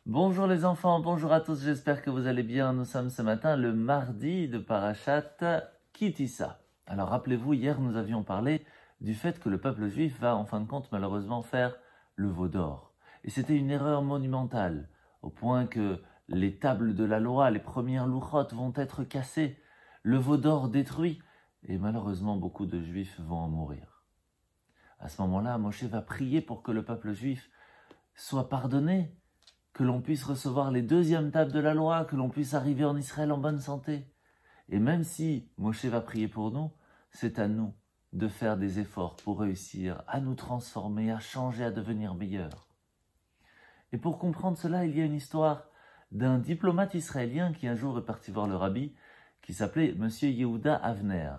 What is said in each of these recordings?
Bonjour les enfants, bonjour à tous, j'espère que vous allez bien. Nous sommes ce matin le mardi de Parashat Kitissa. Alors rappelez-vous, hier nous avions parlé du fait que le peuple juif va en fin de compte malheureusement faire le veau d'or. Et c'était une erreur monumentale, au point que les tables de la loi, les premières louchot vont être cassées, le veau d'or détruit, et malheureusement beaucoup de juifs vont en mourir. À ce moment-là, Moshe va prier pour que le peuple juif soit pardonné, que l'on puisse recevoir les deuxièmes tables de la loi, que l'on puisse arriver en Israël en bonne santé. Et même si Moshe va prier pour nous, c'est à nous de faire des efforts pour réussir à nous transformer, à changer, à devenir meilleurs. Et pour comprendre cela, il y a une histoire d'un diplomate israélien qui un jour est parti voir le rabbi, qui s'appelait Monsieur Yehuda Avner.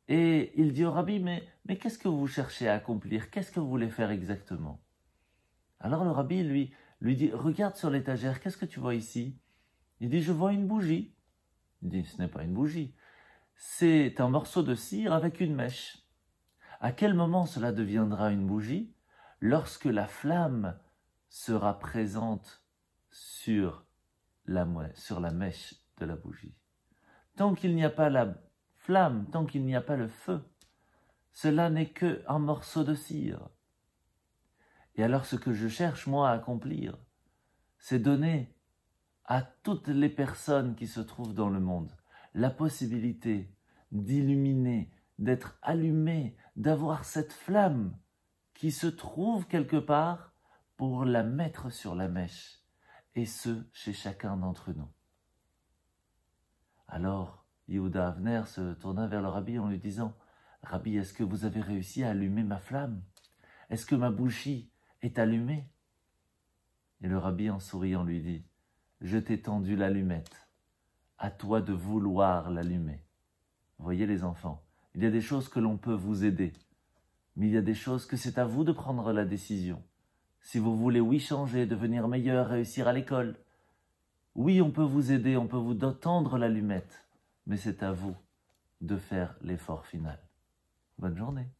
Et il dit au rabbi, mais qu'est-ce que vous cherchez à accomplir? Qu'est-ce que vous voulez faire exactement? Alors le rabbi lui dit, regarde sur l'étagère, qu'est-ce que tu vois ici? Il dit, je vois une bougie. Il dit, ce n'est pas une bougie, c'est un morceau de cire avec une mèche. À quel moment cela deviendra une bougie? Lorsque la flamme sera présente sur la mèche de la bougie. Tant qu'il n'y a pas la flamme, tant qu'il n'y a pas le feu, cela n'est qu'un morceau de cire. Et alors ce que je cherche, moi, à accomplir, c'est donner à toutes les personnes qui se trouvent dans le monde la possibilité d'illuminer, d'être allumées, d'avoir cette flamme qui se trouve quelque part pour la mettre sur la mèche, et ce, chez chacun d'entre nous. Alors, Yehuda Avner se tourna vers le rabbi en lui disant, « Rabbi, est-ce que vous avez réussi à allumer ma flamme? Est-ce que ma bougie est allumée ?» Et le rabbi en souriant lui dit, « Je t'ai tendu l'allumette, à toi de vouloir l'allumer. » Voyez les enfants, il y a des choses que l'on peut vous aider, mais il y a des choses que c'est à vous de prendre la décision. Si vous voulez, oui, changer, devenir meilleur, réussir à l'école, oui, on peut vous aider, on peut vous tendre l'allumette, mais c'est à vous de faire l'effort final. Bonne journée.